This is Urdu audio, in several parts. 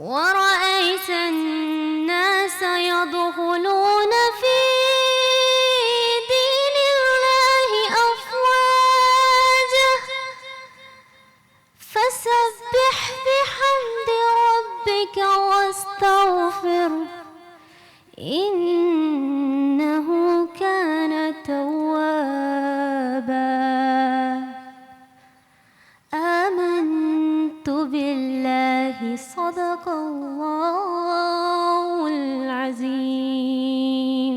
ورأيت الناس يدخلون في دين الله أفواجا فسبح بحمد ربك واستغفره إنه كان توابا آمنت بالله صدق الله العظيم.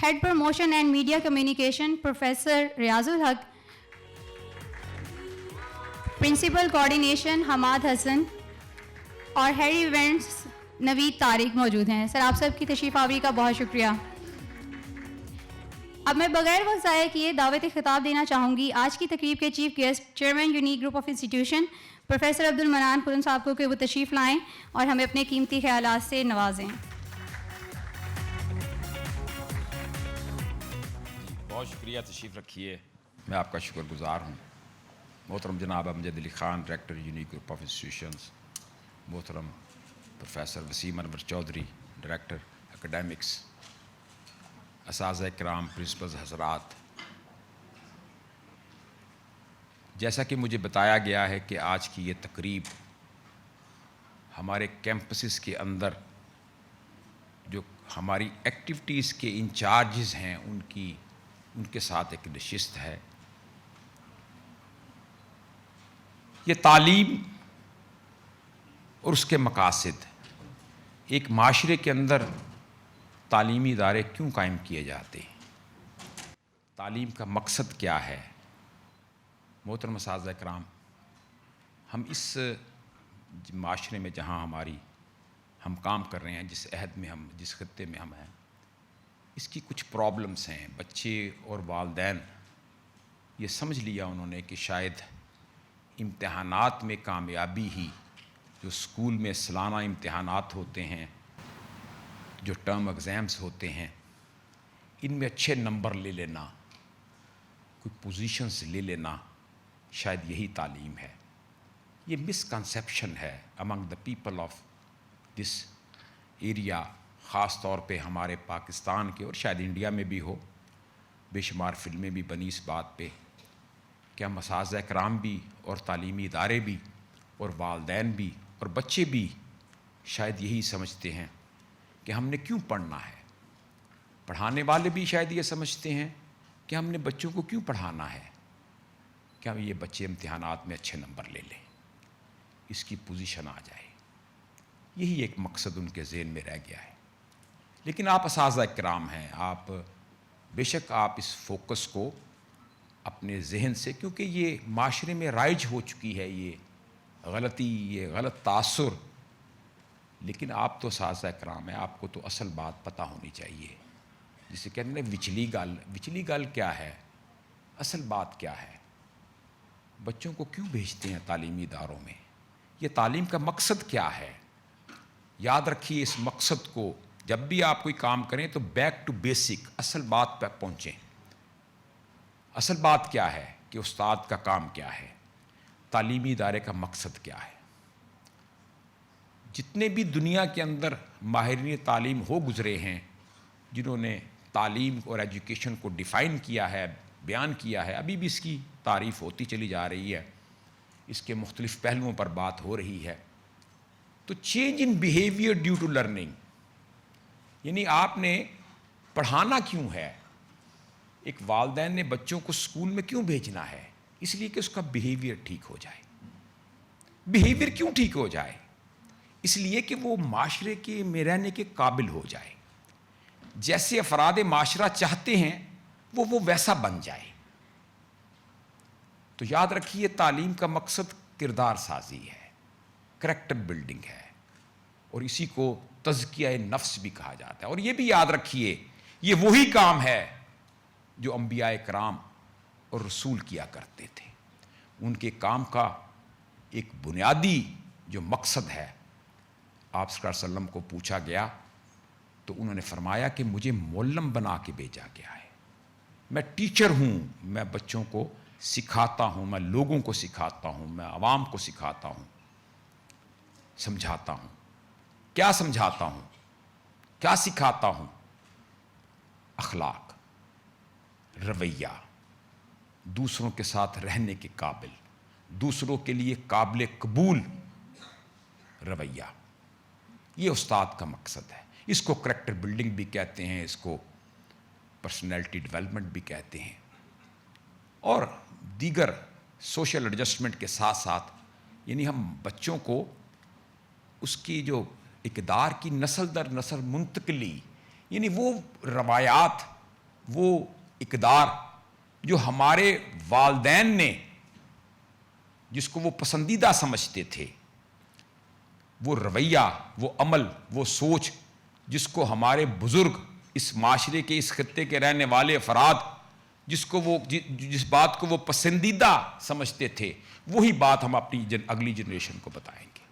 Head Promotion and Media Communication, Professor Riazul Haq. Principal Coordination, Hamad Hassan. اور ہیڈ ایونٹس نوید طارق موجود ہیں. سر آپ سب کی تشریف آوری کا بہت شکریہ. اب میں بغیر وقت ضائع کیے دعوت خطاب دینا چاہوں گی آج کی تقریب کے chief guest chairman unique group of institution professor Abdul Mannan Khurram صاحب کو کہ وہ تشریف لائیں اور ہمیں اپنے قیمتی خیالات سے نوازیں. بہت شکریہ, تشریف رکھیے. میں آپ کا شکر گزار ہوں. محترم جناب Amjad Ali Khan, director unique group of institutions, محترم professor Waseem Anwar Chaudhry, director academics, اساتذہ کرام, پرنسپلز حضرات, جیسا کہ مجھے بتایا گیا ہے کہ آج کی یہ تقریب ہمارے کیمپسز کے اندر جو ہماری ایکٹیویٹیز کے انچارجز ہیں ان کے ساتھ ایک نشست ہے. یہ تعلیم اور اس کے مقاصد, ایک معاشرے کے اندر تعلیمی ادارے کیوں قائم کیے جاتے ہیں, تعلیم کا مقصد کیا ہے. محترم اساتذہ کرام, ہم اس معاشرے میں جہاں ہم کام کر رہے ہیں, جس عہد میں جس خطے میں ہم ہیں, اس کی کچھ پرابلمس ہیں. بچے اور والدین یہ سمجھ لیا انہوں نے کہ شاید امتحانات میں کامیابی ہی, جو اسکول میں سالانہ امتحانات ہوتے ہیں, جو ٹرم ایگزامس ہوتے ہیں, ان میں اچھے نمبر لے لینا, کوئی پوزیشنز لے لینا, شاید یہی تعلیم ہے. یہ مسکنسیپشن ہے among the people of this area, خاص طور پہ ہمارے پاکستان کے, اور شاید انڈیا میں بھی ہو. بے شمار فلمیں بھی بنی اس بات پہ کہ ہم اساتذہ کرام بھی اور تعلیمی ادارے بھی اور والدین بھی اور بچے بھی شاید یہی سمجھتے ہیں کہ ہم نے کیوں پڑھنا ہے. پڑھانے والے بھی شاید یہ سمجھتے ہیں کہ ہم نے بچوں کو کیوں پڑھانا ہے, کہ ہم یہ بچے امتحانات میں اچھے نمبر لے لیں, اس کی پوزیشن آ جائے. یہی ایک مقصد ان کے ذہن میں رہ گیا ہے. لیکن آپ اساتذہ کرام ہیں, آپ بے شک آپ اس فوکس کو اپنے ذہن سے, کیونکہ یہ معاشرے میں رائج ہو چکی ہے یہ غلطی, یہ غلط تاثر, لیکن آپ تو اساتذہ کرام ہیں, آپ کو تو اصل بات پتہ ہونی چاہیے. جسے کہتے ہیں وچلی گل کیا ہے, اصل بات کیا ہے. بچوں کو کیوں بھیجتے ہیں تعلیمی اداروں میں, یہ تعلیم کا مقصد کیا ہے. یاد رکھیے اس مقصد کو, جب بھی آپ کوئی کام کریں تو بیک ٹو بیسک, اصل بات پہ پہنچیں. اصل بات کیا ہے کہ استاد کا کام کیا ہے, تعلیمی ادارے کا مقصد کیا ہے. جتنے بھی دنیا کے اندر ماہرین تعلیم ہو گزرے ہیں, جنہوں نے تعلیم اور ایجوکیشن کو ڈیفائن کیا ہے, بیان کیا ہے, ابھی بھی اس کی تعریف ہوتی چلی جا رہی ہے, اس کے مختلف پہلوؤں پر بات ہو رہی ہے. تو change in behaviour due to learning, یعنی آپ نے پڑھانا کیوں ہے. ایک والدین نے بچوں کو اسکول میں کیوں بھیجنا ہے, اس لیے کہ اس کا بیہیویئر ٹھیک ہو جائے. بیہیویئر کیوں ٹھیک ہو جائے, اس لیے کہ وہ معاشرے کے میں رہنے کے قابل ہو جائے. جیسے افراد معاشرہ چاہتے ہیں وہ ویسا بن جائے. تو یاد رکھیے تعلیم کا مقصد کردار سازی ہے, کریکٹر بلڈنگ ہے, اور اسی کو تزکیہ نفس بھی کہا جاتا ہے. اور یہ بھی یاد رکھیے یہ وہی کام ہے جو انبیاء کرام اور رسول کیا کرتے تھے. ان کے کام کا ایک بنیادی جو مقصد ہے, آپ صلی اللہ علیہ وسلم کو پوچھا گیا تو انہوں نے فرمایا کہ مجھے معلم بنا کے بھیجا گیا ہے. میں ٹیچر ہوں, میں بچوں کو سکھاتا ہوں, میں لوگوں کو سکھاتا ہوں, میں عوام کو سکھاتا ہوں, سمجھاتا ہوں. کیا سمجھاتا ہوں, کیا سکھاتا ہوں؟ اخلاق, رویہ, دوسروں کے ساتھ رہنے کے قابل, دوسروں کے لیے قابل قبول رویہ. یہ استاد کا مقصد ہے. اس کو کریکٹر بلڈنگ بھی کہتے ہیں, اس کو پرسنالٹی ڈیولپمنٹ بھی کہتے ہیں, اور دیگر سوشل ایڈجسٹمنٹ کے ساتھ ساتھ یعنی ہم بچوں کو اس کی جو اقدار کی نسل در نسل منتقلی, یعنی وہ روایات وہ اقدار جو ہمارے والدین نے جس کو وہ پسندیدہ سمجھتے تھے، وہ رویہ، وہ عمل، وہ سوچ جس کو ہمارے بزرگ اس معاشرے کے، اس خطے کے رہنے والے افراد جس بات کو وہ پسندیدہ سمجھتے تھے، وہی بات ہم اپنی اگلی جنریشن کو بتائیں گے۔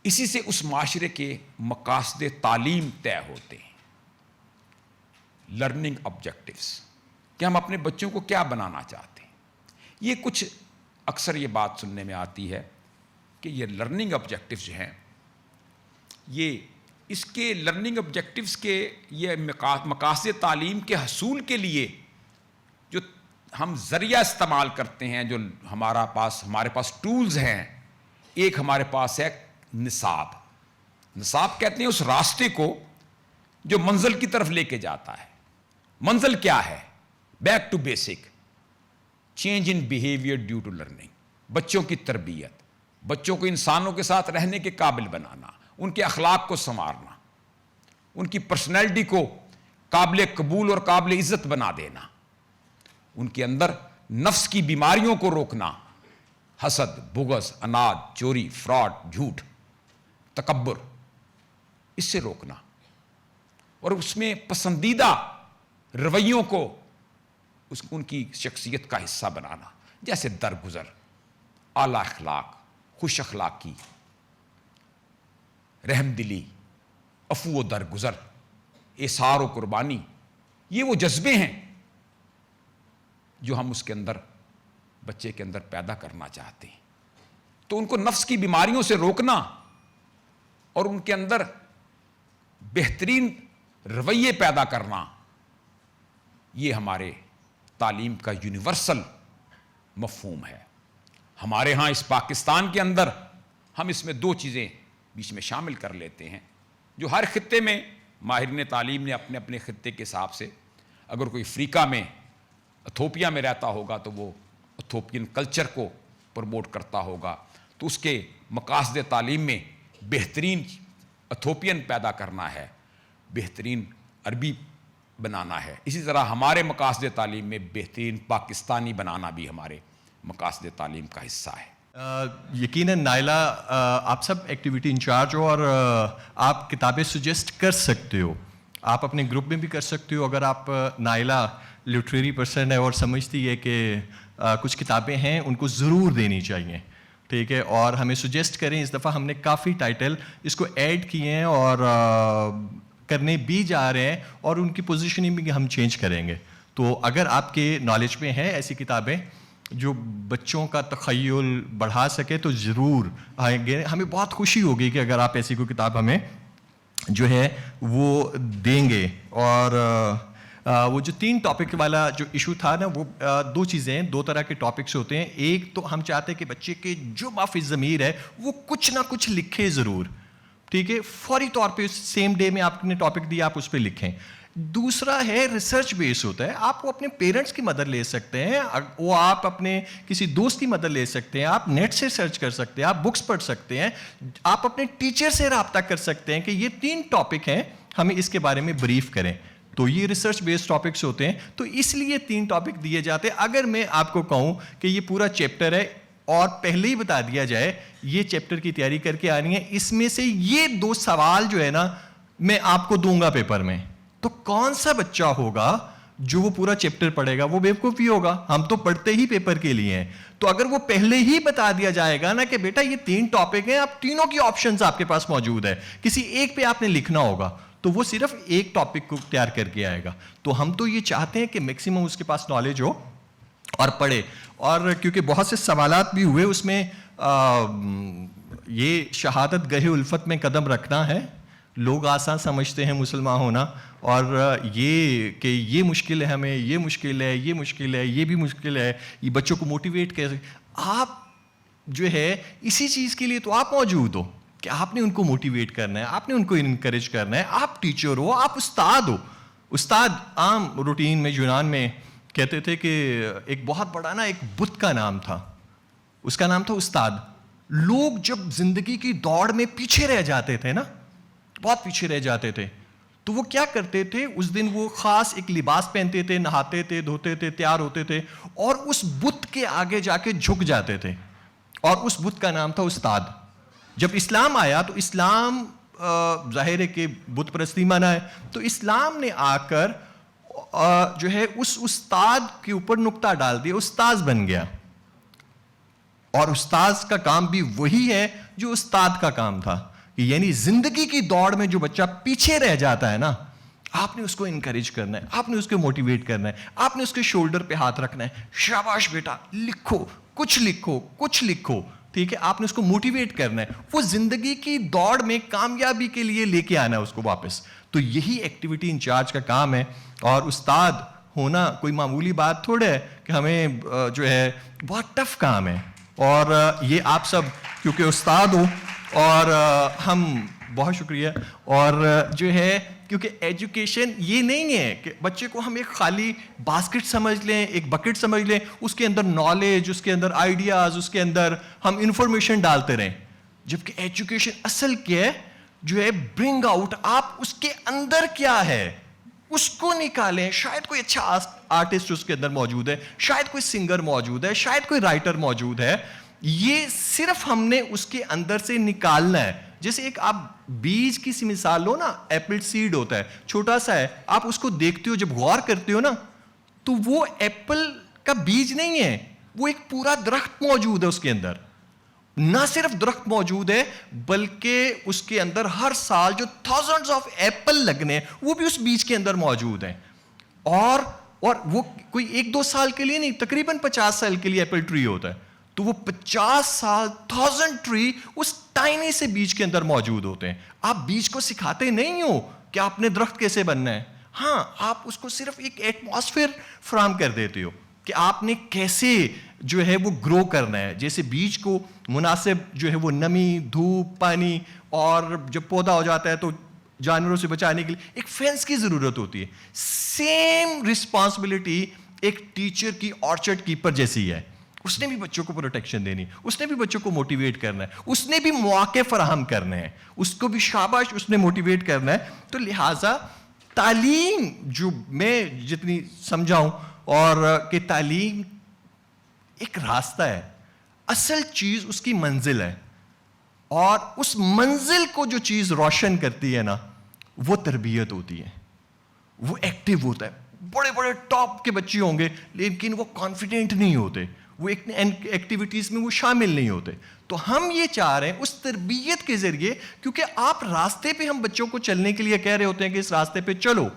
اسی سے اس معاشرے کے مقاصد تعلیم طے ہوتے ہیں، لرننگ آبجیکٹیوز، کہ ہم اپنے بچوں کو کیا بنانا چاہتے ہیں۔ یہ کچھ اکثر یہ بات سننے میں آتی ہے کہ یہ لرننگ آبجیکٹیوز جو ہیں، یہ اس کے لرننگ آبجیکٹیوز کے یہ مقاصد تعلیم کے حصول کے لیے جو ہم ذریعہ استعمال کرتے ہیں، جو ہمارے پاس ٹولز ہیں، ایک ہمارے پاس ہے نصاب کہتے ہیں اس راستے کو جو منزل کی طرف لے کے جاتا ہے۔ منزل کیا ہے؟ Back to basic, change in behaviour due to learning, بچوں کی تربیت، بچوں کو انسانوں کے ساتھ رہنے کے قابل بنانا، ان کے اخلاق کو سنوارنا، ان کی پرسنالٹی کو قابل قبول اور قابل عزت بنا دینا، ان کے اندر نفس کی بیماریوں کو روکنا، حسد، بغض، اناد، چوری، فراڈ، جھوٹ، تکبر، اس سے روکنا، اور اس میں پسندیدہ رویوں کو ان کی شخصیت کا حصہ بنانا، جیسے درگزر، اعلیٰ اخلاق، خوش اخلاقی، رحم دلی، عفو و درگزر، ایثار و قربانی۔ یہ وہ جذبے ہیں جو ہم اس کے اندر، بچے کے اندر پیدا کرنا چاہتے ہیں۔ تو ان کو نفس کی بیماریوں سے روکنا اور ان کے اندر بہترین رویے پیدا کرنا، یہ ہمارے تعلیم کا یونیورسل مفہوم ہے۔ ہمارے ہاں اس پاکستان کے اندر ہم اس میں دو چیزیں بیچ میں شامل کر لیتے ہیں، جو ہر خطے میں ماہرین تعلیم نے اپنے اپنے خطے کے حساب سے، اگر کوئی افریقہ میں، ایتھوپیا میں رہتا ہوگا تو وہ ایتھوپین کلچر کو پروموٹ کرتا ہوگا، تو اس کے مقاصد تعلیم میں بہترین ایتھوپین پیدا کرنا ہے، بہترین عربی بنانا ہے۔ اسی طرح ہمارے مقاصد تعلیم میں بہترین پاکستانی بنانا بھی ہمارے مقاصد تعلیم کا حصہ ہے۔ یقیناً نائلہ، آپ سب ایکٹیویٹی انچارج ہو اور آپ کتابیں سجیسٹ کر سکتے ہو، آپ اپنے گروپ میں بھی کر سکتے ہو۔ اگر آپ نائلہ لٹریری پرسن ہے اور سمجھتی ہے کہ کچھ کتابیں ہیں ان کو ضرور دینی چاہیے، ٹھیک ہے، اور ہمیں سجیسٹ کریں۔ اس دفعہ ہم نے کافی ٹائٹل اس کو ایڈ کیے ہیں اور کرنے بھی جا رہے ہیں، اور ان کی پوزیشننگ بھی ہم چینج کریں گے۔ تو اگر آپ کے نالج میں ہیں ایسی کتابیں جو بچوں کا تخیل بڑھا سکے تو ضرور آئیں گے۔ ہمیں بہت خوشی ہوگی کہ اگر آپ ایسی کوئی کتاب ہمیں جو ہے وہ دیں گے۔ اور وہ جو 3 ٹاپک والا جو ایشو تھا نا، وہ 2 چیزیں ہیں، 2 طرح کے ٹاپکس ہوتے ہیں۔ ایک تو ہم چاہتے ہیں کہ بچے کے جو مافی ضمیر ہے وہ کچھ نہ کچھ لکھے ضرور، ٹھیک ہے، فوری طور پہ سیم ڈے میں آپ نے ٹاپک دیا آپ اس پہ لکھیں۔ دوسرا ہے ریسرچ بیس ہوتا ہے، آپ وہ اپنے پیرنٹس کی مدد لے سکتے ہیں، وہ آپ اپنے کسی دوست کی مدد لے سکتے ہیں، آپ نیٹ سے سرچ کر سکتے ہیں، آپ بکس پڑھ سکتے ہیں، آپ اپنے ٹیچر سے رابطہ کر سکتے ہیں کہ یہ 3 ٹاپک ہیں، ہمیں اس کے بارے میں بریف کریں۔ تو یہ ریسرچ بیس ٹاپکس ہوتے ہیں، تو اس لیے 3 ٹاپک دیے جاتے ہیں۔ اگر میں آپ کو کہوں کہ یہ پورا چیپٹر ہے اور پہلے ہی بتا دیا جائے یہ چیپٹر کی تیاری کر کے آنی ہے، اس میں سے یہ 2 سوال جو ہے نا میں آپ کو دوں گا پیپر میں، تو کون سا بچہ ہوگا جو وہ پورا چیپٹر پڑھے گا؟ وہ بیوقوفی ہوگا، ہم تو پڑھتے ہی پیپر کے لیے ہیں۔ تو اگر وہ پہلے ہی بتا دیا جائے گا نا کہ بیٹا یہ 3 ٹاپک ہیں، آپ تینوں کی آپشنز آپ کے پاس موجود ہے، کسی ایک پہ آپ نے لکھنا ہوگا، تو وہ صرف ایک ٹاپک کو تیار کر کے آئے گا۔ تو ہم تو یہ چاہتے ہیں کہ میکسیمم اس کے پاس نالج ہو اور پڑھے۔ اور کیونکہ بہت سے سوالات بھی ہوئے اس میں، یہ شہادت گاہ الفت میں قدم رکھنا ہے، لوگ آسان سمجھتے ہیں مسلمان ہونا، اور یہ کہ یہ مشکل ہے، ہمیں یہ مشکل ہے، یہ مشکل ہے، یہ بھی مشکل ہے، یہ بچوں کو موٹیویٹ کیسے؟ آپ جو ہے اسی چیز کے لیے تو آپ موجود ہو کہ آپ نے ان کو موٹیویٹ کرنا ہے، آپ نے ان کو انکریج کرنا ہے۔ آپ ٹیچر ہو، آپ استاد ہو۔ استاد عام روٹین میں یونان میں کہتے تھے کہ ایک بہت بڑا نا ایک بت کا نام تھا، اس کا نام تھا استاد۔ لوگ جب زندگی کی دوڑ میں پیچھے رہ جاتے تھے نا، بہت پیچھے رہ جاتے تھے، تو وہ کیا کرتے تھے اس دن؟ وہ خاص ایک لباس پہنتے تھے, نہاتے تھے, دھوتے تھے, تیار ہوتے تھے اور اس بت کے آگے جا کے جھک جاتے تھے, اور اس بت کا نام تھا استاد. جب اسلام آیا تو اسلام ظاہر ہے کہ بت پرستی منع ہے, تو اسلام نے آ کر جو ہے اس استاد کے اوپر نقطہ ڈال دیا, استاذ بن گیا. اور استاذ کا کام بھی وہی ہے جو استاد کا کام تھا, یعنی زندگی کی دوڑ میں جو بچہ پیچھے رہ جاتا ہے نا, آپ نے اس کو انکریج کرنا ہے, آپ نے اس کو موٹیویٹ کرنا ہے, آپ نے اس کے شولڈر پہ ہاتھ رکھنا ہے, شاباش بیٹا لکھو, کچھ لکھو, کچھ لکھو, ٹھیک ہے, آپ نے اس کو موٹیویٹ کرنا ہے, وہ زندگی کی دوڑ میں کامیابی کے لیے لے کے آنا ہے اس کو واپس. تو یہی ایکٹیویٹی انچارج کا کام ہے. اور استاد ہونا کوئی معمولی بات تھوڑا ہے کہ ہمیں جو ہے بہت ٹف کام ہے. اور یہ آپ سب کیونکہ استاد ہو, اور ہم بہت شکریہ. اور جو ہے کیونکہ ایجوکیشن یہ نہیں ہے کہ بچے کو ہم ایک خالی باسکٹ سمجھ لیں, ایک بکٹ سمجھ لیں, اس کے اندر نالج, اس کے اندر آئیڈیاز, اس کے اندر ہم انفارمیشن ڈالتے رہیں. جبکہ ایجوکیشن اصل کیا ہے, جو ہے برنگ آؤٹ, آپ اس کے اندر کیا ہے اس کو نکالیں. شاید کوئی اچھا آرٹسٹ اس کے اندر موجود ہے, شاید کوئی سنگر موجود ہے, شاید کوئی رائٹر موجود ہے, یہ صرف ہم نے اس کے اندر سے نکالنا ہے. جیسے ایک آپ بیج کی سی مثال لو نا, ایپل سیڈ ہوتا ہے, چھوٹا سا ہے, آپ اس کو دیکھتے ہو, جب غور کرتے ہو نا تو وہ ایپل کا بیج نہیں ہے, وہ ایک پورا درخت موجود ہے اس کے اندر. نہ صرف درخت موجود ہے بلکہ اس کے اندر ہر سال جو تھاؤزنڈز آف ایپل لگنے ہیں وہ بھی اس بیج کے اندر موجود ہیں. اور وہ کوئی 1-2 سال کے لیے نہیں, تقریباً 50 سال کے لیے ایپل ٹری ہوتا ہے. تو وہ 50 سال 1000 ٹری اس ٹائنی سے بیج کے اندر موجود ہوتے ہیں. آپ بیج کو سکھاتے نہیں ہو کہ آپ نے درخت کیسے بننا ہے, ہاں آپ اس کو صرف ایک ایٹماسفیئر فراہم کر دیتے ہو کہ آپ نے کیسے جو ہے وہ گرو کرنا ہے. جیسے بیج کو مناسب جو ہے وہ نمی, دھوپ, پانی, اور جب پودا ہو جاتا ہے تو جانوروں سے بچانے کے لیے ایک فینس کی ضرورت ہوتی ہے. سیم رسپانسبلٹی ایک ٹیچر کی آرچرڈ کیپر جیسی ہے. اس نے بھی بچوں کو پروٹیکشن دینی, اس نے بھی بچوں کو موٹیویٹ کرنا ہے, اس نے بھی مواقع فراہم کرنے ہیں, اس کو بھی شاباش اس نے موٹیویٹ کرنا ہے. تو لہٰذا تعلیم جو میں جتنی سمجھاؤں, اور کہ تعلیم ایک راستہ ہے, اصل چیز اس کی منزل ہے, اور اس منزل کو جو چیز روشن کرتی ہے نا وہ تربیت ہوتی ہے. وہ ایکٹیو ہوتا ہے. بڑے بڑے ٹاپ کے بچے ہوں گے لیکن وہ کانفیڈنٹ نہیں ہوتے, وہ ایکٹیویٹیز میں وہ شامل نہیں ہوتے. تو ہم یہ چاہ رہے ہیں اس تربیت کے ذریعے, کیونکہ آپ راستے پہ ہم بچوں کو چلنے کے لیے کہہ رہے ہوتے ہیں کہ اس راستے پہ چلو,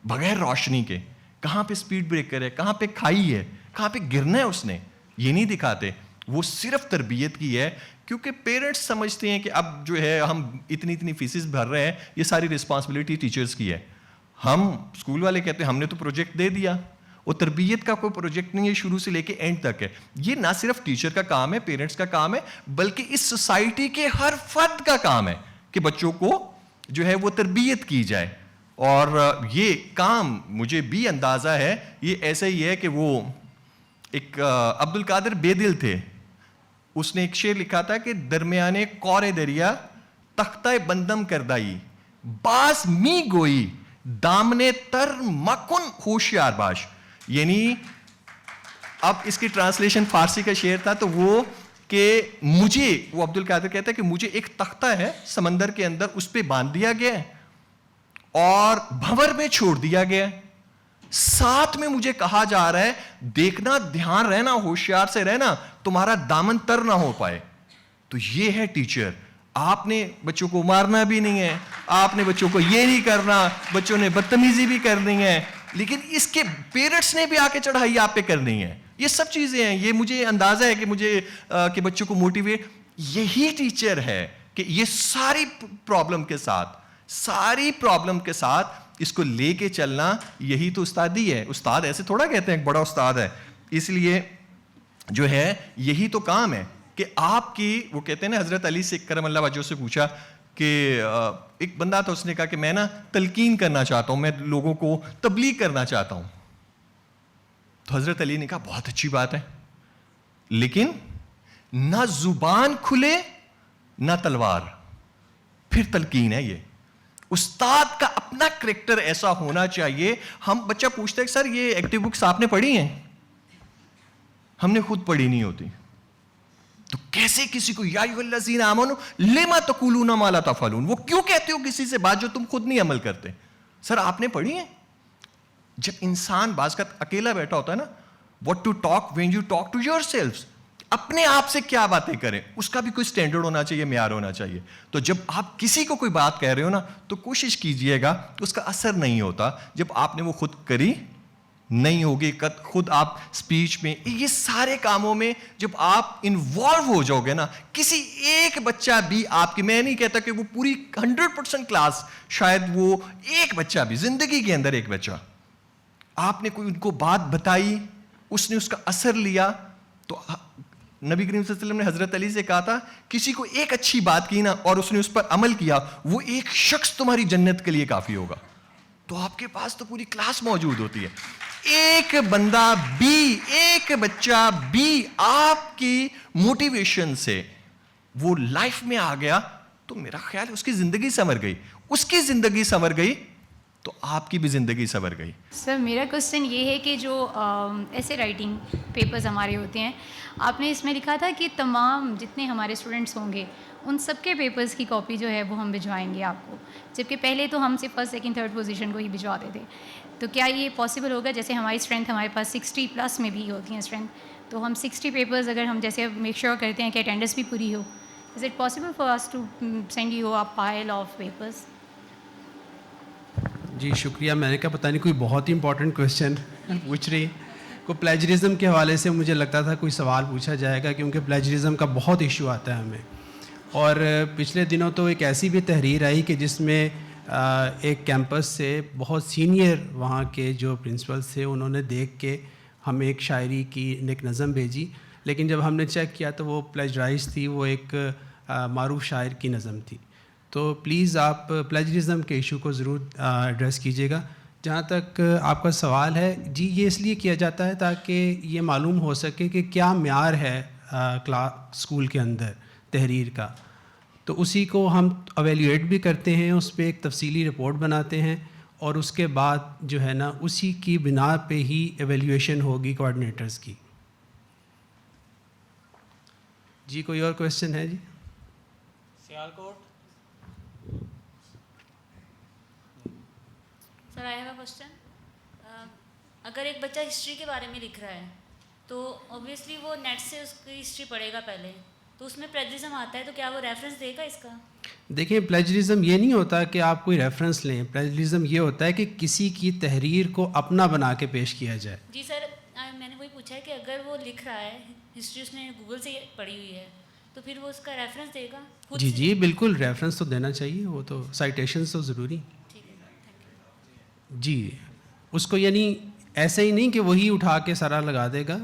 بغیر روشنی کے کہاں پہ سپیڈ بریکر ہے, کہاں پہ کھائی ہے, کہاں پہ گرنا ہے اس نے, یہ نہیں دکھاتے. وہ صرف تربیت کی ہے, کیونکہ پیرنٹس سمجھتے ہیں کہ اب جو ہے ہم اتنی فیسز بھر رہے ہیں, یہ ساری رسپانسبلٹی ٹیچرز کی ہے. ہم اسکول والے کہتے ہیں ہم نے تو پروجیکٹ دے دیا. وہ تربیت کا کوئی پروجیکٹ نہیں ہے, شروع سے لے کے اینڈ تک ہے. یہ نہ صرف ٹیچر کا کام ہے, پیرنٹس کا کام ہے, بلکہ اس سوسائٹی کے ہر فرد کا کام ہے کہ بچوں کو جو ہے وہ تربیت کی جائے. اور یہ کام مجھے بھی اندازہ ہے یہ ایسا ہی ہے کہ وہ ایک عبد القادر بیدل تھے, اس نے ایک شعر لکھا تھا کہ درمیانے کور دریا تختہ بندم کردائی باز می گوئی دامنے تر مکن ہوشیار باش. یعنی اب اس کی ٹرانسلیشن فارسی کا شعر تھا, تو وہ کہ مجھے, وہ عبد القادر کہتا ہے کہ مجھے ایک تختہ ہے سمندر کے اندر, اس پہ باندھ دیا گیا ہے اور بھنور میں چھوڑ دیا گیا ہے. ساتھ میں مجھے کہا جا رہا ہے دیکھنا, دھیان رہنا, ہوشیار سے رہنا, تمہارا دامن تر نہ ہو پائے. تو یہ ہے ٹیچر. آپ نے بچوں کو مارنا بھی نہیں ہے, آپ نے بچوں کو یہ نہیں کرنا, بچوں نے بدتمیزی بھی کرنی ہے, لیکن اس کے پیرنٹس نے بھی آ کے چڑھائی آپ پہ کرنی ہے. یہ سب چیزیں ہیں. یہ مجھے اندازہ ہے کہ مجھے کہ بچوں کو موٹیویٹ, یہی ٹیچر ہے کہ یہ ساری پرابلم کے ساتھ اس کو لے کے چلنا, یہی تو استادی ہے. استاد ایسے تھوڑا کہتے ہیں ایک بڑا استاد ہے, اس لیے جو ہے یہی تو کام ہے کہ آپ کی, وہ کہتے ہیں نا, حضرت علی سے کرم اللہ وجہہ سے پوچھا کہ ایک بندہ تھا, اس نے کہا کہ میں نا تلقین کرنا چاہتا ہوں, میں لوگوں کو تبلیغ کرنا چاہتا ہوں. تو حضرت علی نے کہا بہت اچھی بات ہے, لیکن نہ زبان کھلے نہ تلوار, پھر تلقین ہے. یہ استاد کا اپنا کریکٹر ایسا ہونا چاہیے. ہم بچہ پوچھتا ہے سر یہ ایکٹیو بکس آپ نے پڑھی ہیں؟ ہم نے خود پڑھی نہیں ہوتی. تو کیسے کسی کو یا ایھا الذین آمنوا لما تقولون ما لا تفعلون, وہ کیوں کہتے ہو کسی سے بات جو تم خود نہیں عمل کرتے؟ سر آپ نے پڑھی ہیں؟ جب انسان بعض کا اکیلا بیٹھا ہوتا ہے نا, what to talk when you talk to yourselves, اپنے آپ سے کیا باتیں کریں, اس کا بھی کوئی سٹینڈرڈ ہونا چاہیے, معیار ہونا چاہیے. تو جب آپ کسی کو کوئی بات کہہ رہے ہو نا تو کوشش کیجئے گا, اس کا اثر نہیں ہوتا جب آپ نے وہ خود کری نہیں ہوگی. خود آپ اسپیچ میں یہ سارے کاموں میں جب آپ انوالو ہو جاؤ گے نا, کسی ایک بچہ بھی آپ کی, میں نہیں کہتا کہ وہ پوری 100% کلاس, شاید وہ ایک بچہ بھی زندگی کے اندر ایک بچہ, آپ نے کوئی ان کو بات بتائی, اس نے اس کا اثر لیا. تو نبی کریم صلی اللہ علیہ وسلم نے حضرت علی سے کہا تھا کسی کو ایک اچھی بات کی نا اور اس نے اس پر عمل کیا, وہ ایک شخص تمہاری جنت کے لیے کافی ہوگا. تو آپ کے پاس تو پوری کلاس موجود ہوتی ہے. ایک بندہ بھی, ایک بچہ بھی آپ کی موٹیویشن سے وہ لائف میں آ گیا تو میرا خیال ہے اس کی زندگی سنور گئی. اس کی زندگی سنور گئی تو آپ کی بھی زندگی سنور گئی. سر میرا کوشچن یہ ہے کہ جو ایسے رائٹنگ پیپرز ہمارے ہوتے ہیں, آپ نے اس میں لکھا تھا کہ تمام جتنے ہمارے اسٹوڈنٹس ہوں گے ان سب کے پیپرز کی کاپی جو ہے وہ ہم بھجوائیں گے آپ کو, جبکہ پہلے تو ہم صرف فرسٹ سیکنڈ تھرڈ پوزیشن کو ہی بھجواتے تھے. تو کیا یہ پاسبل ہوگا, جیسے ہماری اسٹرینتھ ہمارے پاس 60+ میں بھی ہوتی ہیں اسٹرینتھ, تو ہم 60 پیپرز اگر ہم جیسے میک شیور کرتے ہیں کہ اٹینڈنس بھی پوری ہو, is it possible for us to send you a pile of papers? جی شکریہ. میں نے کہا پتہ نہیں کوئی بہت ہی امپورٹنٹ کویشچن پوچھ رہی کو. پلیجرزم کے حوالے سے مجھے لگتا تھا کوئی سوال پوچھا جائے گا, کیونکہ پلیجرزم کا بہت ایشو آتا ہے ہمیں. اور پچھلے دنوں تو ایک ایسی بھی تحریر آئی کہ جس میں ایک کیمپس سے بہت سینئر وہاں کے جو پرنسپلس تھے انہوں نے دیکھ کے ہمیں ایک شاعری کی ایک نظم بھیجی, لیکن جب ہم نے چیک کیا تو وہ پلیجرائز تھی, وہ ایک معروف شاعر کی نظم تھی. تو پلیز آپ پلیجرزم کے ایشو کو ضرور ایڈریس کیجیے گا. جہاں تک آپ کا سوال ہے, جی یہ اس لیے کیا جاتا ہے تاکہ یہ معلوم ہو سکے کہ کیا معیار ہے اسکول کے اندر تحریر کا, تو اسی کو ہم ایویلیویٹ بھی کرتے ہیں, اس پہ ایک تفصیلی رپورٹ بناتے ہیں, اور اس کے بعد جو ہے نا اسی کی بنا پہ ہی ایویلیویشن ہوگی کوآرڈینیٹرز کی. جی کوئی اور کویشچن ہے؟ جی سیالکوٹ. سر آئی ہیو اے کوسچن. اگر ایک بچہ ہسٹری کے بارے میں لکھ رہا ہے تو اوبویسلی وہ نیٹ سے اس کی ہسٹری پڑھے گا پہلے, تو اس میں پلیجرزم آتا ہے, تو کیا وہ ریفرنس دے گا اس کا؟ دیکھیں پلیجرزم یہ نہیں ہوتا کہ آپ کوئی ریفرنس لیں, پلیجرزم یہ ہوتا ہے کہ کسی کی تحریر کو اپنا بنا کے پیش کیا جائے. جی سر, میں نے وہی پوچھا ہے کہ اگر وہ لکھ رہا ہے ہسٹری, اس نے گوگل سے پڑھی ہوئی ہے, تو پھر وہ اس کا ریفرنس دے گا خود جی سے؟ جی بالکل ریفرنس تو دینا چاہیے, وہ تو سائٹیشنز تو ضروری. ٹھیک ہے سر, تھینک یو. جی اس کو یعنی ایسے ہی نہیں کہ وہی اٹھا کے سارا لگا دے گا,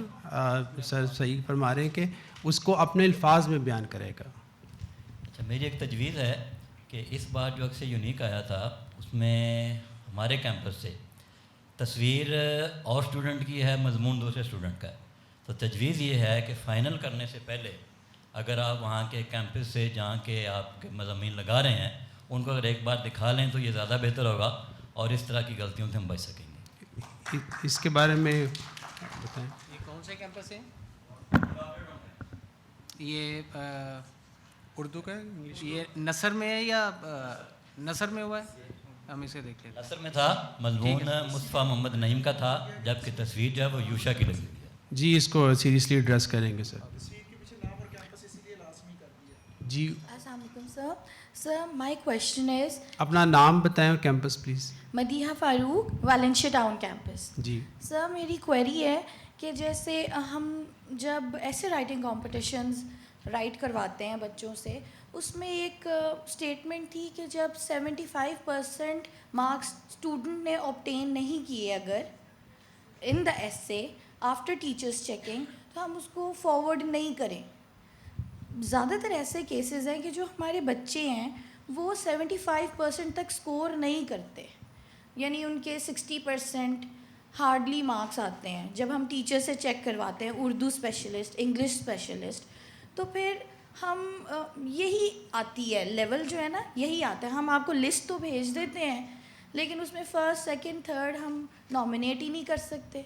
سر صحیح فرما رہے ہیں کہ اس کو اپنے الفاظ میں بیان کرے گا. اچھا, میری ایک تجویز ہے کہ اس بار جو اکثر یونیک آیا تھا اس میں ہمارے کیمپس سے تصویر اور اسٹوڈنٹ کی ہے, مضمون دوسرے اسٹوڈنٹ کا ہے. تو تجویز یہ ہے کہ فائنل کرنے سے پہلے اگر آپ وہاں کے کیمپس سے جہاں کے آپ کے مضامین لگا رہے ہیں ان کو اگر ایک بار دکھا لیں تو یہ زیادہ بہتر ہوگا, اور اس طرح کی غلطیوں سے ہم بچ سکیں گے. اس کے بارے میں بتائیں. یہ کون سے کیمپس ہے؟ یہ اردو کا انگلش, یہ نثر میں ہے یا نثر میں ہوا ہے؟ ہم اسے دیکھ لیتے ہیں. نثر میں تھا, مضمون مصطفیٰ محمد نعیم کا تھا, جبکہ تصویر جو ہے وہ یوشا کی لگی ہوئی ہے. جی اس کو سیریسلی ایڈریس کریں گے سر. جی السلام علیکم سر. سر مائی کویشچن از, اپنا نام بتائیں اور campus please. Madiha Farooq, Valencia town campus. جی سر میری کوئری ہے کہ جیسے ہم جب ایسے رائٹنگ کمپٹیشنز رائٹ کرواتے ہیں بچوں سے, اس میں ایک اسٹیٹمنٹ تھی کہ جب 75% مارکس اسٹوڈنٹ نے آبٹین نہیں کیے اگر ان دا ایسے آفٹر ٹیچرس چیکنگ, تو ہم اس کو فارورڈ نہیں کریں. زیادہ تر ایسے کیسز ہیں کہ جو ہمارے بچے ہیں وہ 75% تک اسکور نہیں کرتے, یعنی ان کے 60% ہارڈلی مارکس آتے ہیں جب ہم ٹیچر سے چیک کرواتے ہیں, اردو اسپیشلسٹ, انگلش اسپیشلسٹ. تو پھر ہم یہی آتی ہے لیول جو ہے نا, یہی آتا ہے. ہم آپ کو لسٹ تو بھیج دیتے ہیں, لیکن اس میں فرسٹ سیکنڈ تھرڈ ہم نامینیٹ ہی نہیں کر سکتے.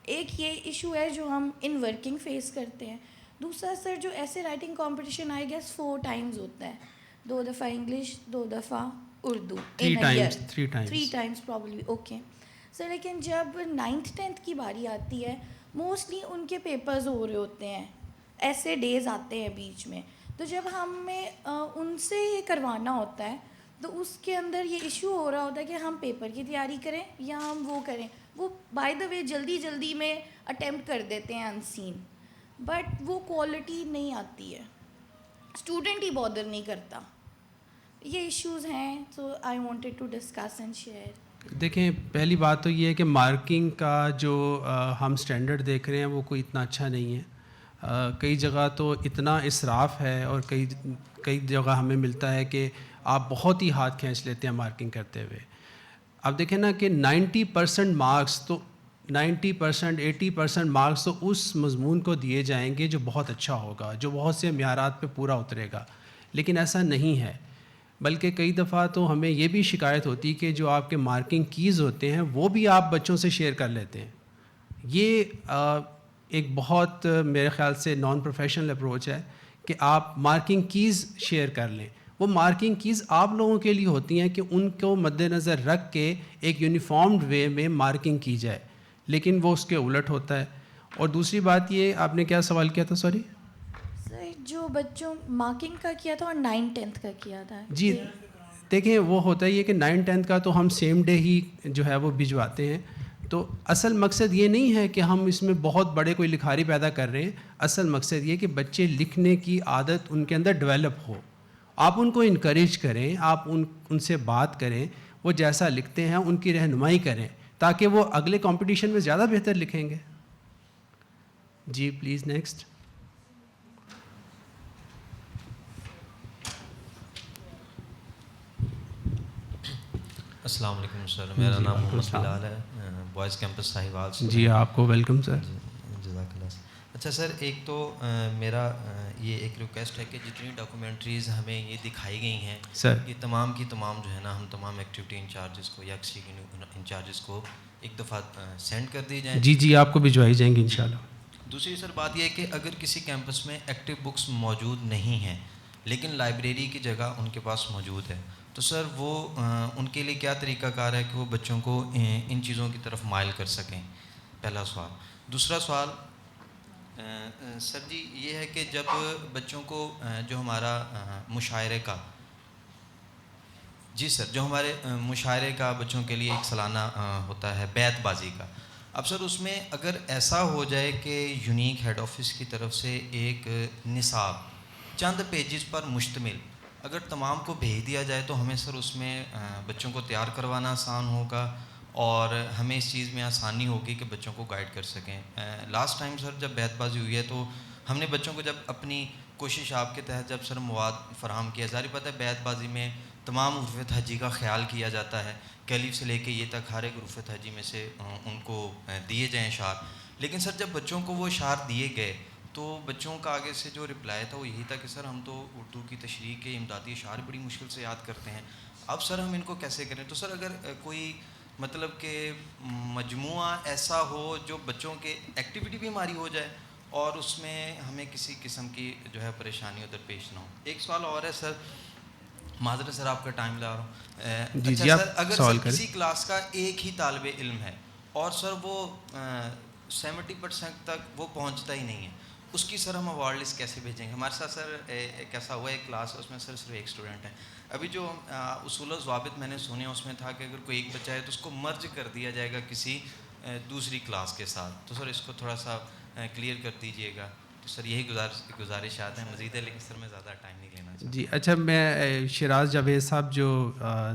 ایک یہ ایشو ہے جو ہم ان ورکنگ فیس کرتے ہیں. دوسرا سر جو ایسے writing competition I guess 4 times ہوتا ہے, 2 دفعہ انگلش, 2 دفعہ Urdu, 3 times probably. Okay sir, لیکن جب 9th 10th کی باری آتی ہے موسٹلی ان کے پیپرز ہو رہے ہوتے ہیں, ایسے ڈیز آتے ہیں بیچ میں, تو جب ہمیں ان سے یہ کروانا ہوتا ہے تو اس کے اندر یہ ایشو ہو رہا ہوتا ہے کہ ہم پیپر کی تیاری کریں یا ہم وہ کریں. وہ بائی دا وے جلدی میں اٹیمپٹ کر دیتے ہیں ان سین, بٹ وہ کوالٹی نہیں آتی ہے, اسٹوڈنٹ ہی بادر نہیں کرتا. یہ ایشوز ہیں, تو I wanted to discuss and share. دیکھیں, پہلی بات تو یہ ہے کہ مارکنگ کا جو ہم اسٹینڈرڈ دیکھ رہے ہیں وہ کوئی اتنا اچھا نہیں ہے. کئی جگہ تو اتنا اسراف ہے اور کئی جگہ ہمیں ملتا ہے کہ آپ بہت ہی ہاتھ کھینچ لیتے ہیں مارکنگ کرتے ہوئے. اب دیکھیں نا کہ 90% مارکس تو 90% 80% مارکس تو اس مضمون کو دیے جائیں گے جو بہت اچھا ہوگا, جو بہت سے معیارات پہ پورا اترے گا. لیکن ایسا نہیں ہے, بلکہ کئی دفعہ تو ہمیں یہ بھی شکایت ہوتی کہ جو آپ کے مارکنگ کیز ہوتے ہیں وہ بھی آپ بچوں سے شیئر کر لیتے ہیں. یہ ایک بہت میرے خیال سے نان پروفیشنل اپروچ ہے کہ آپ مارکنگ کیز شیئر کر لیں. وہ مارکنگ کیز آپ لوگوں کے لیے ہوتی ہیں کہ ان کو مد نظر رکھ کے ایک یونیفارمڈ وے میں مارکنگ کی جائے, لیکن وہ اس کے الٹ ہوتا ہے. اور دوسری بات یہ, آپ نے کیا سوال کیا تھا, سوری سر؟ جو بچوں مارکنگ کا کیا تھا اور 9th 10th کا کیا تھا. جی دیکھیں, وہ ہوتا ہی ہے کہ 9th 10th کا تو ہم سیم ڈے ہی جو ہے وہ بھجواتے ہیں. تو اصل مقصد یہ نہیں ہے کہ ہم اس میں بہت بڑے کوئی لکھاری پیدا کر رہے ہیں. اصل مقصد یہ کہ بچے لکھنے کی عادت ان کے اندر ڈیولپ ہو. آپ ان کو انکریج کریں, آپ ان سے بات کریں, وہ جیسا لکھتے ہیں ان کی رہنمائی کریں تاکہ وہ اگلے کمپٹیشن میں زیادہ بہتر لکھیں گے. جی پلیز نیکسٹ. السلام علیکم سر, میرا نام محمد بلال ہے, بوائز کیمپس ساہیوال سے. جی آپ کو ویلکم سر. جزاک اللہ. اچھا سر, ایک تو میرا یہ ایک ریکویسٹ ہے کہ جتنی ڈاکومنٹریز ہمیں یہ دکھائی گئی ہیں سر, یہ تمام کی تمام جو ہے نا ہم تمام ایکٹیویٹی انچارجز کو یا ایکسی انچارجز کو ایک دفعہ سینڈ کر دی جائیں. جی آپ کو بھجوائی جائیں گی انشاءاللہ. دوسری سر بات یہ ہے کہ اگر کسی کیمپس میں ایکٹیو بکس موجود نہیں ہیں لیکن لائبریری کی جگہ ان کے پاس موجود ہے, تو سر وہ ان کے لیے کیا طریقہ کار ہے کہ وہ بچوں کو ان چیزوں کی طرف مائل کر سکیں؟ پہلا سوال. دوسرا سوال سر جی یہ ہے کہ جب بچوں کو جو ہمارا مشاعرے کا جی سر جو ہمارے مشاعرے کا بچوں کے لیے ایک سالانہ ہوتا ہے بیت بازی کا, اب سر اس میں اگر ایسا ہو جائے کہ یونیک ہیڈ آفس کی طرف سے ایک نصاب چند پیجز پر مشتمل اگر تمام کو بھیج دیا جائے تو ہمیں سر اس میں بچوں کو تیار کروانا آسان ہوگا اور ہمیں اس چیز میں آسانی ہوگی کہ بچوں کو گائیڈ کر سکیں. لاسٹ ٹائم سر جب بیت بازی ہوئی ہے تو ہم نے بچوں کو جب اپنی کوشش آپ کے تحت جب سر مواد فراہم کیا, ظاہر بات ہے بیت بازی میں تمام عرف حجی کا خیال کیا جاتا ہے کہ الف سے لے کے یہ تک ہر ایک عرف حجی میں سے ان کو دیے جائیں اشعار. لیکن سر جب بچوں کو وہ اشعار دیے گئے تو بچوں کا آگے سے جو رپلائی تھا وہ یہی تھا کہ سر ہم تو اردو کی تشریح کے امدادی اشعار بڑی مشکل سے یاد کرتے ہیں, اب سر ہم ان کو کیسے کریں؟ تو سر اگر کوئی مطلب کہ مجموعہ ایسا ہو جو بچوں کے ایکٹیویٹی بھی ہماری ہو جائے اور اس میں ہمیں کسی قسم کی جو ہے پریشانی ادھر پیش نہ ہو. ایک سوال اور ہے سر, معذرت سر آپ کا ٹائم لا رہا ہوں. جی اچھا آپ سر اگر سوال سر کریں. کسی کلاس کا ایک ہی طالب علم ہے اور سر وہ 70% تک وہ پہنچتا ہی نہیں ہے, اس کی سر ہم اوارڈ لسٹ کیسے بھیجیں گے؟ ہمارے ساتھ سر ایک ایسا ہوا ایک کلاس ہے اس میں سر صرف ایک اسٹوڈنٹ ہے. ابھی جو اصول و ضوابط میں نے سنے اس میں تھا کہ اگر کوئی ایک بچہ ہے تو اس کو مرج کر دیا جائے گا کسی دوسری کلاس کے ساتھ, تو سر اس کو تھوڑا سا کلیئر کر دیجئے گا. تو سر یہی گزارشات ہیں, مزید ہے لیکن سر میں زیادہ ٹائم نہیں لینا چاہتا. جی اچھا, میں شیراز جاوید صاحب جو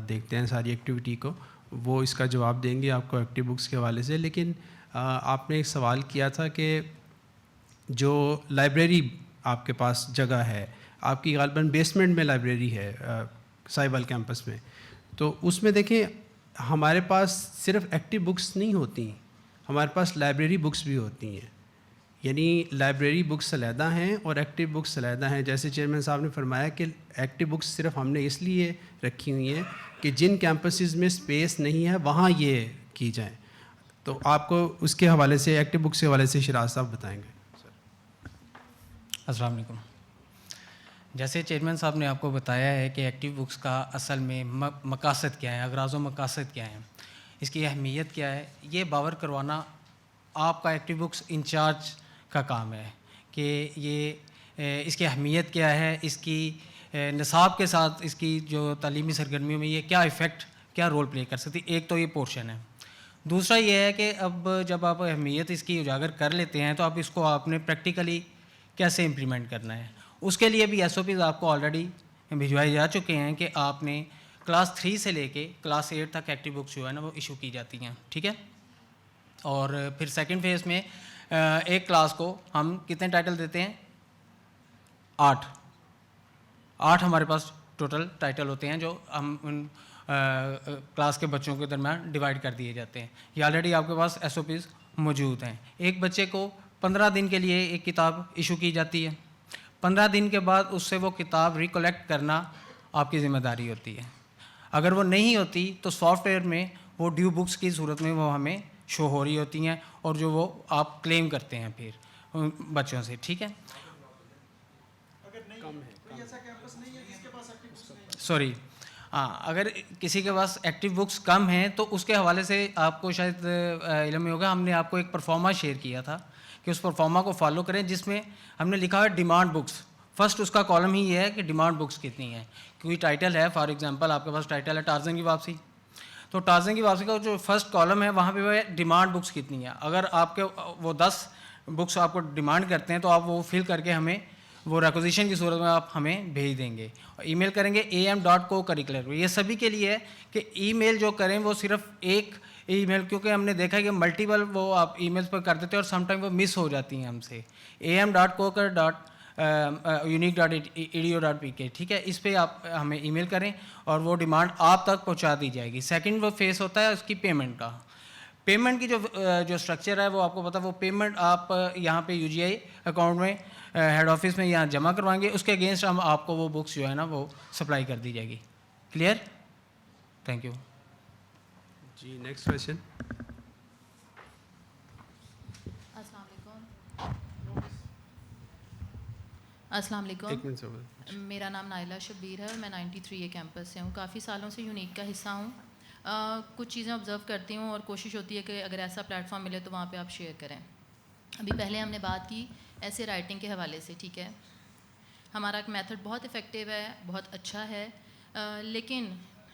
دیکھتے ہیں ساری ایکٹیویٹی کو وہ اس کا جواب دیں گے آپ کو ایکٹیو بکس کے حوالے سے. لیکن آپ نے ایک سوال کیا تھا کہ جو لائبریری آپ کے پاس جگہ ہے, آپ کی غالباً بیسمنٹ میں لائبریری ہے ساہیوال کیمپس میں, تو اس میں دیکھیں ہمارے پاس صرف ایکٹیو بکس نہیں ہوتی, ہمارے پاس لائبریری بکس بھی ہوتی ہیں. یعنی لائبریری بکس علیحدہ ہیں اور ایکٹیو بکس علیحدہ ہیں. جیسے چیئرمین صاحب نے فرمایا کہ ایکٹیو بکس صرف ہم نے اس لیے رکھی ہوئی ہیں کہ جن کیمپسز میں اسپیس نہیں ہے وہاں یہ کی جائیں. تو آپ کو اس کے حوالے سے ایکٹیو بکس کے حوالے سے شراز صاحب بتائیں گے. السلام علیکم. جیسے چیئرمین صاحب نے آپ کو بتایا ہے کہ ایکٹیو بکس کا اصل میں مقاصد کیا ہے, اغراض و مقاصد کیا ہیں, اس کی اہمیت کیا ہے, یہ باور کروانا آپ کا ایکٹیو بکس انچارج کا کام ہے کہ یہ اس کی اہمیت کیا ہے, اس کی نصاب کے ساتھ اس کی جو تعلیمی سرگرمیوں میں یہ کیا ایفیکٹ, کیا رول پلے کر سکتی. ایک تو یہ پورشن ہے. دوسرا یہ ہے کہ اب جب آپ اہمیت اس کی اجاگر کر لیتے ہیں تو آپ اس کو آپ نے پریکٹیکلی کیسے امپلیمنٹ کرنا ہے. اس کے لیے بھی SOPs آپ کو آلریڈی بھجوائے جا چکے ہیں کہ آپ نے کلاس 3 سے لے کے کلاس 8 تک ایکٹیو بکس جو ہے نا وہ ایشو کی جاتی ہیں, ٹھیک ہے. اور پھر سیکنڈ فیز میں ایک کلاس کو ہم کتنے ٹائٹل دیتے ہیں؟ 8 ہمارے پاس ٹوٹل ٹائٹل ہوتے ہیں جو ہم ان کلاس کے بچوں کے درمیان ڈیوائڈ کر دیے جاتے ہیں. یہ آلریڈی آپ کے پاس SOPs موجود ہیں. ایک بچے کو 15 دن کے لیے ایک کتاب ایشو کی جاتی ہے. 15 دن کے بعد اس سے وہ کتاب ریکولیکٹ کرنا آپ کی ذمہ داری ہوتی ہے. اگر وہ نہیں ہوتی تو سافٹ ویئر میں وہ ڈیو بکس کی صورت میں وہ ہمیں شو ہو رہی ہوتی ہیں اور جو وہ آپ کلیم کرتے ہیں پھر بچوں سے, ٹھیک ہے. سوری, اگر کسی کے پاس ایکٹیو بکس کم ہیں تو اس کے حوالے سے آپ کو شاید علم میں ہوگا, ہم نے آپ کو ایک پرفارما شیئر کیا تھا کہ اس پرفارما کو فالو کریں جس میں ہم نے لکھا ہے ڈیمانڈ بکس. فرسٹ اس کا کالم ہی یہ ہے کہ ڈیمانڈ بکس کتنی ہیں. کوئی ٹائٹل ہے, فار ایگزامپل آپ کے پاس ٹائٹل ہے ٹارزن کی واپسی, تو ٹارزن کی واپسی کا جو فرسٹ کالم ہے وہاں پہ وہ ڈیمانڈ بکس کتنی ہیں. اگر آپ کے وہ 10 بکس آپ کو ڈیمانڈ کرتے ہیں تو آپ وہ فل کر کے ہمیں وہ ریکوزیشن کی صورت میں آپ ہمیں بھیج دیں گے. ای میل کریں گے am.co-curricular. یہ سبھی کے لیے ہے کہ ای میل جو کریں وہ صرف ایک ای میل, کیونکہ ہم نے دیکھا ہے کہ ملٹیپل وہ آپ ای میلس پر کر دیتے ہیں اور سم ٹائم وہ مس ہو جاتی ہیں ہم سے. am.co-unique.edu.pk, ٹھیک ہے. اس پہ آپ ہمیں ای میل کریں اور وہ ڈیمانڈ آپ تک پہنچا دی جائے گی. سیکنڈ وہ فیس ہوتا ہے اس کی پیمنٹ کا. پیمنٹ کی جو اسٹرکچر ہے وہ آپ کو پتا, وہ پیمنٹ آپ یہاں پہ UGI اکاؤنٹ میں ہیڈ آفس میں یہاں جمع کروائیں گے, اس کے اگینسٹ ہم آپ کو وہ بکس جو ہے نا وہ سپلائی کر دی جائے گی. کلیئر؟ Thank you. جی نیکسٹ کویشچن. السلام علیکم. میرا نام نائلہ شبیر ہے اور میں 93A کیمپس سے ہوں. کافی سالوں سے یونیک کا حصہ ہوں. کچھ چیزیں آبزرو کرتی ہوں اور کوشش ہوتی ہے کہ اگر ایسا پلیٹ فارم ملے تو وہاں پہ آپ شیئر کریں. ابھی پہلے ہم نے بات کی ایسے رائٹنگ کے حوالے سے, ٹھیک ہے. ہمارا ایک میتھڈ بہت افیکٹو ہے, بہت اچھا ہے, لیکن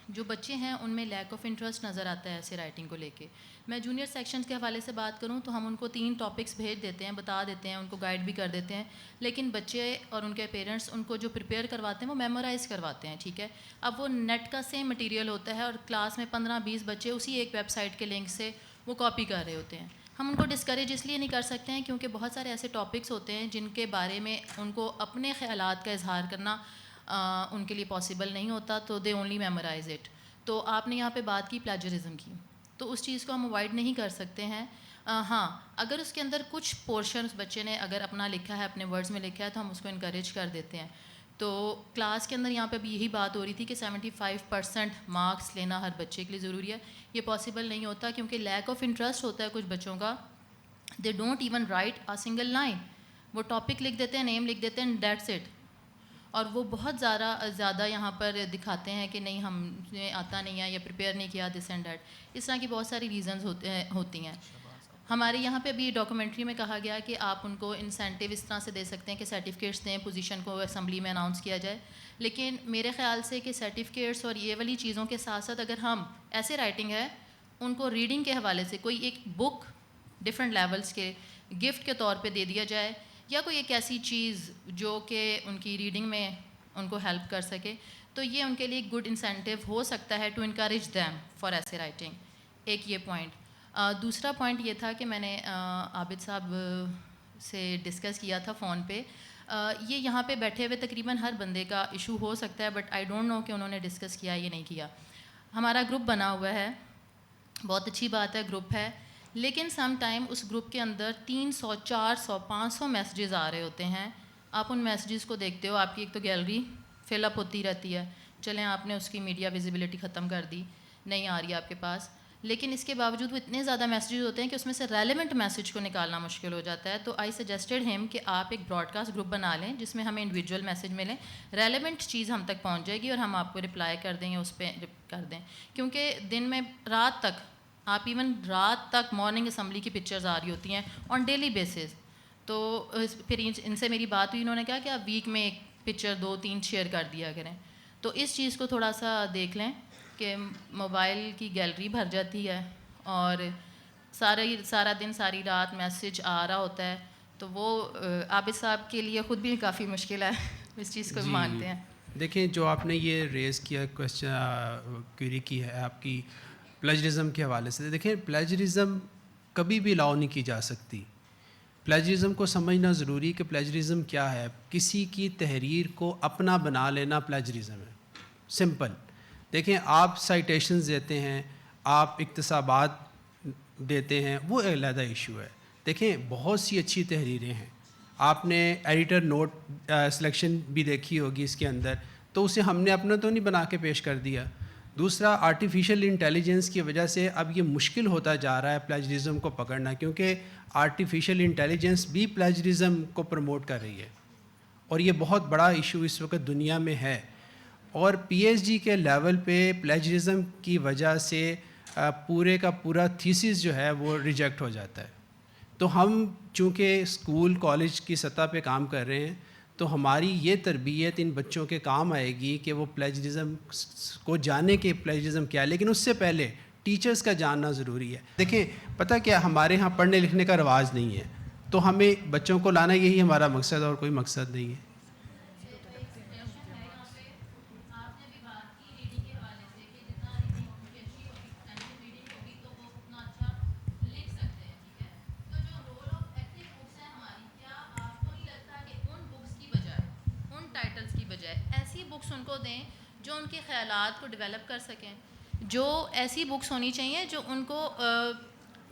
جو بچے ہیں ان میں لیک آف انٹرسٹ نظر آتا ہے ایسے رائٹنگ کو لے کے. میں جونیئر سیکشنز کے حوالے سے بات کروں تو ہم ان کو 3 ٹاپکس بھیج دیتے ہیں, بتا دیتے ہیں, ان کو گائیڈ بھی کر دیتے ہیں, لیکن بچے اور ان کے پیرنٹس ان کو جو پریپیئر کرواتے ہیں وہ میمورائز کرواتے ہیں, ٹھیک ہے. اب وہ نیٹ کا سیم مٹیریل ہوتا ہے اور کلاس میں 15-20 بچے اسی ایک ویب سائٹ کے لنک سے وہ کاپی کر رہے ہوتے ہیں. ہم ان کو ڈسکریج اس لیے نہیں کر سکتے ہیں کیونکہ بہت سارے ایسے ٹاپکس ہوتے ہیں جن کے بارے میں ان کو اپنے خیالات کا اظہار کرنا ان کے لیے پاسبل نہیں ہوتا, تو دے اونلی میمورائز اٹ. تو آپ نے یہاں پہ بات کی پلیجرزم کی, تو اس چیز کو ہم اوائڈ نہیں کر سکتے ہیں. ہاں, اگر اس کے اندر کچھ پورشن اس بچے نے اگر اپنا لکھا ہے, اپنے ورڈز میں لکھا ہے, تو ہم اس کو انکریج کر دیتے ہیں. تو کلاس کے اندر یہاں پہ بھی یہی بات ہو رہی تھی کہ 75% مارکس لینا ہر بچے کے لیے ضروری ہے. یہ پاسبل نہیں ہوتا کیونکہ لیک آف انٹرسٹ ہوتا ہے کچھ بچوں کا. They don't even right a single line. وہ ٹاپک لکھ دیتے ہیں, نیم لکھ دیتے ہیں, دیٹس اٹ. اور وہ بہت زیادہ یہاں پر دکھاتے ہیں کہ نہیں ہمیں آتا نہیں ہے یا پریپیئر نہیں کیا, دس اینڈ دیٹ. اس طرح کی بہت ساری ریزنز ہوتی ہیں. ہمارے یہاں پہ بھی ڈاکومنٹری میں کہا گیا کہ آپ ان کو انسینٹیو اس طرح سے دے سکتے ہیں کہ سرٹیفکیٹس دیں, پوزیشن کو اسمبلی میں اناؤنس کیا جائے. لیکن میرے خیال سے کہ سرٹیفکیٹس اور یہ والی چیزوں کے ساتھ ساتھ اگر ہم ایسے رائٹنگ ہے ان کو ریڈنگ کے حوالے سے کوئی ایک بک ڈفرینٹ لیولس کے گفٹ کے طور پہ دے دیا جائے, یا کوئی ایک ایسی چیز جو کہ ان کی ریڈنگ میں ان کو ہیلپ کر سکے, تو یہ ان کے لیے گڈ انسینٹیو ہو سکتا ہے ٹو انکریج دیم فار ایسے رائٹنگ. ایک یہ پوائنٹ. دوسرا پوائنٹ یہ تھا کہ میں نے عابد صاحب سے ڈسکس کیا تھا فون پہ. یہ یہاں پہ بیٹھے ہوئے تقریباً ہر بندے کا ایشو ہو سکتا ہے, بٹ آئی ڈونٹ نو کہ انہوں نے ڈسکس کیا یا نہیں کیا. ہمارا گروپ بنا ہوا ہے, بہت اچھی بات ہے, گروپ ہے, لیکن سم ٹائم اس گروپ کے اندر 300 400 500 میسیجز آ رہے ہوتے ہیں. آپ ان میسیجز کو دیکھتے ہو, آپ کی ایک تو گیلری فل اپ ہوتی رہتی ہے, چلیں آپ نے اس کی میڈیا ویزیبلٹی ختم کر دی, نہیں آ رہی آپ کے پاس, لیکن اس کے باوجود وہ اتنے زیادہ میسیجز ہوتے ہیں کہ اس میں سے ریلیونٹ میسیج کو نکالنا مشکل ہو جاتا ہے. تو آئی سجیسٹڈ ہم کہ آپ ایک براڈ کاسٹ گروپ بنا لیں جس میں ہمیں انڈیویجول میسیج ملیں, ریلیونٹ چیز ہم تک پہنچ جائے گی اور ہم آپ کو رپلائی کر دیں یا اس پہ کر دیں. کیونکہ دن میں رات تک آپ ایون رات تک مارننگ اسمبلی کی پکچرز آ رہی ہوتی ہیں آن ڈیلی بیسز. تو پھر ان سے میری بات ہوئی, انہوں نے کہا کہ آپ ویک میں ایک پکچر 2-3 شیئر کر دیا کریں. تو اس چیز کو تھوڑا سا دیکھ لیں کہ موبائل کی گیلری بھر جاتی ہے اور سارا دن ساری رات میسیج آ رہا ہوتا ہے. تو وہ عابد صاحب کے لیے خود بھی کافی مشکل ہے, اس چیز کو مانتے ہیں. دیکھیں جو آپ نے یہ ریز کیا کویسچن کیوری کی ہے آپ کی پلیجرزم کے حوالے سے, دیکھیں پلیجرزم کبھی بھی الاؤ نہیں کی جا سکتی. پلیجرزم کو سمجھنا ضروری کہ پلیجرزم کیا ہے. کسی کی تحریر کو اپنا بنا لینا پلیجرزم ہے, سمپل. دیکھیں آپ سائٹیشنز دیتے ہیں, آپ اقتصابات دیتے ہیں, وہ علیحدہ ایشو ہے. دیکھیں بہت سی اچھی تحریریں ہیں, آپ نے ایڈیٹر نوٹ سلیکشن بھی دیکھی ہوگی اس کے اندر, تو اسے ہم نے اپنا تو نہیں بنا کے پیش کر دیا. دوسرا آرٹیفیشل انٹیلیجنس کی وجہ سے اب یہ مشکل ہوتا جا رہا ہے پلیجرزم کو پکڑنا, کیونکہ آرٹیفیشل انٹیلیجنس بھی پلیجرزم کو پروموٹ کر رہی ہے اور یہ بہت بڑا ایشو اس وقت دنیا میں ہے. اور پی ایچ ڈی کے لیول پہ پلیجرزم کی وجہ سے پورے کا پورا تھیسس جو ہے وہ ریجیکٹ ہو جاتا ہے. تو ہم چونکہ اسکول کالج کی سطح پہ کام کر رہے ہیں تو ہماری یہ تربیت ان بچوں کے کام آئے گی کہ وہ پلیجرزم کو جانے کہ پلیجرزم کیا ہے. لیکن اس سے پہلے ٹیچرز کا جاننا ضروری ہے. دیکھیں پتہ کیا, ہمارے ہاں پڑھنے لکھنے کا رواج نہیں ہے, تو ہمیں بچوں کو لانا یہی ہمارا مقصد اور کوئی مقصد نہیں ہے. ان کو دیں جو ان کے خیالات کو ڈیولپ کر سکیں, جو ایسی بکس ہونی چاہیے جو ان کو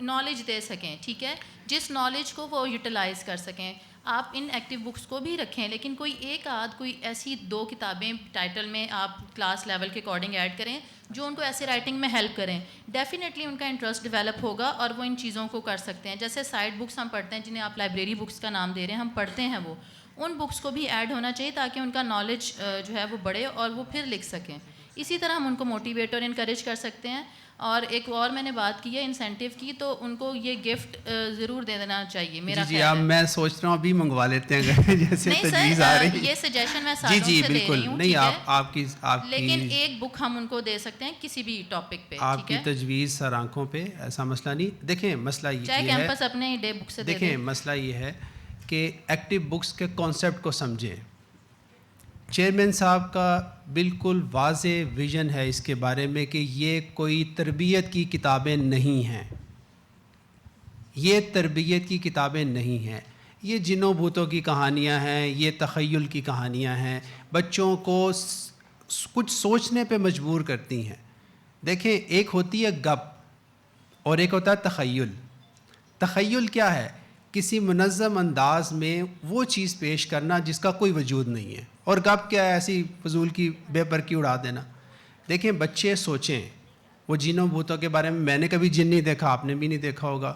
نالج دے سکیں, ٹھیک ہے, جس نالج کو وہ یوٹیلائز کر سکیں. آپ ان ایکٹیو بکس کو بھی رکھیں, لیکن کوئی ایک آدھ کوئی ایسی 2 کتابیں ٹائٹل میں آپ کلاس لیول کے اکارڈنگ ایڈ کریں جو ان کو ایسے رائٹنگ میں ہیلپ کریں. ڈیفینیٹلی ان کا انٹرسٹ ڈیولپ ہوگا اور وہ ان چیزوں کو کر سکتے ہیں. جیسے سائڈ بکس ہم پڑھتے ہیں جنہیں آپ لائبریری بکس کا نام دے رہے ہیں, ہم پڑھتے ہیں, وہ ان بکس کو بھی ایڈ ہونا چاہیے تاکہ ان کا نالج جو ہے وہ بڑھے اور وہ پھر لکھ سکیں. اسی طرح ہم ان کو موٹیویٹ اور انکریج کر سکتے ہیں. اور ایک اور میں نے بات کی ہے انسینٹیو کی, تو ان کو یہ گفٹ ضرور دے دینا چاہیے. میرا جی اب میں سوچ رہا ہوں ابھی منگوا لیتے ہیں جیسے تجویز آ رہی ہے. یہ سجیشن میں ساتھ جی بالکل نہیں, آپ کی لیکن ایک بک ہم ان کو دے سکتے ہیں کسی بھی ٹاپک پہ. آپ کی تجویز سر آنکھوں پہ, ایسا مسئلہ نہیں. دیکھیں مسئلہ یہ ہے, چاہے کیمپس اپنے ڈے بک سے دے. دیکھیں مسئلہ یہ ہے کہ ایکٹیو بکس کے کانسیپٹ کو سمجھیں. چیئرمین صاحب کا بالکل واضح ویژن ہے اس کے بارے میں کہ یہ کوئی تربیت کی کتابیں نہیں ہیں, یہ تربیت کی کتابیں نہیں ہیں, یہ جنوں بھوتوں کی کہانیاں ہیں, یہ تخیل کی کہانیاں ہیں, بچوں کو کچھ سوچنے پہ مجبور کرتی ہیں. دیکھیں ایک ہوتی ہے گپ اور ایک ہوتا ہے تخیل. تخیل کیا ہے, کسی منظم انداز میں وہ چیز پیش کرنا جس کا کوئی وجود نہیں ہے, اور گپ کیا ہے, ایسی فضول کی بے پر کی اڑا دینا. دیکھیں بچے سوچیں, وہ جنوں بھوتوں کے بارے میں نے کبھی جن نہیں دیکھا, آپ نے بھی نہیں دیکھا ہوگا,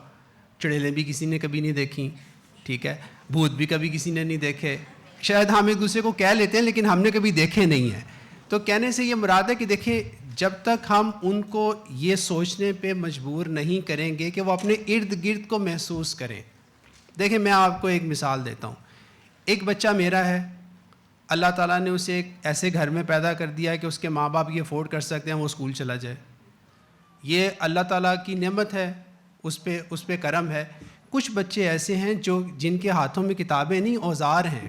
چڑیلیں بھی کسی نے کبھی نہیں دیکھی, ٹھیک ہے, بھوت بھی کبھی کسی نے نہیں دیکھے. شاید ہم ایک دوسرے کو کہہ لیتے ہیں لیکن ہم نے کبھی دیکھے نہیں ہیں. تو کہنے سے یہ مراد ہے کہ دیکھیں جب تک ہم ان کو یہ سوچنے پہ مجبور نہیں کریں گے کہ وہ اپنے ارد گرد کو محسوس کریں. دیکھیں میں آپ کو ایک مثال دیتا ہوں. ایک بچہ میرا ہے, اللہ تعالیٰ نے اسے ایک ایسے گھر میں پیدا کر دیا ہے کہ اس کے ماں باپ یہ افورڈ کر سکتے ہیں وہ اسکول چلا جائے. یہ اللہ تعالیٰ کی نعمت ہے, اس پہ کرم ہے. کچھ بچے ایسے ہیں جن کے ہاتھوں میں کتابیں نہیں اوزار ہیں,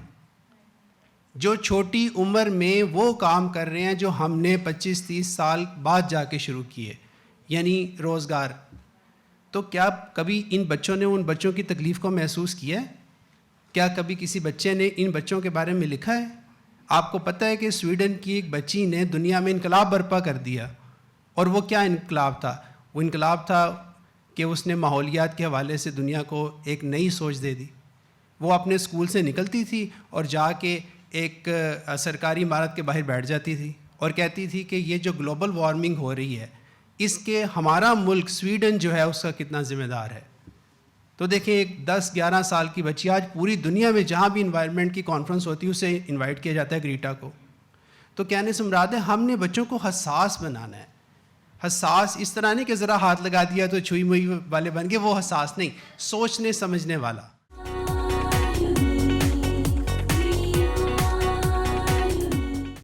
جو چھوٹی عمر میں وہ کام کر رہے ہیں جو ہم نے 25-30 سال بعد جا کے شروع کیے, یعنی روزگار. تو کیا کبھی ان بچوں نے ان بچوں کی تکلیف کو محسوس کیا ہے؟ کیا کبھی کسی بچے نے ان بچوں کے بارے میں لکھا ہے؟ آپ کو پتہ ہے کہ سویڈن کی ایک بچی نے دنیا میں انقلاب برپا کر دیا, اور وہ کیا انقلاب تھا؟ وہ انقلاب تھا کہ اس نے ماحولیات کے حوالے سے دنیا کو ایک نئی سوچ دے دی. وہ اپنے اسکول سے نکلتی تھی اور جا کے ایک سرکاری عمارت کے باہر بیٹھ جاتی تھی اور کہتی تھی کہ یہ جو گلوبل وارمنگ ہو رہی ہے اس کے ہمارا ملک سویڈن جو ہے اس کا کتنا ذمہ دار ہے. تو دیکھیں ایک 10-11 سال کی بچی آج پوری دنیا میں جہاں بھی انوائرمنٹ کی کانفرنس ہوتی ہے اسے انوائٹ کیا جاتا ہے گریٹا کو. تو کہنے سے مراد ہے ہم نے بچوں کو حساس بنانا ہے. حساس اس طرح نہیں کہ ذرا ہاتھ لگا دیا تو چھوئی موئی والے بن گئے, وہ حساس نہیں, سوچنے سمجھنے والا.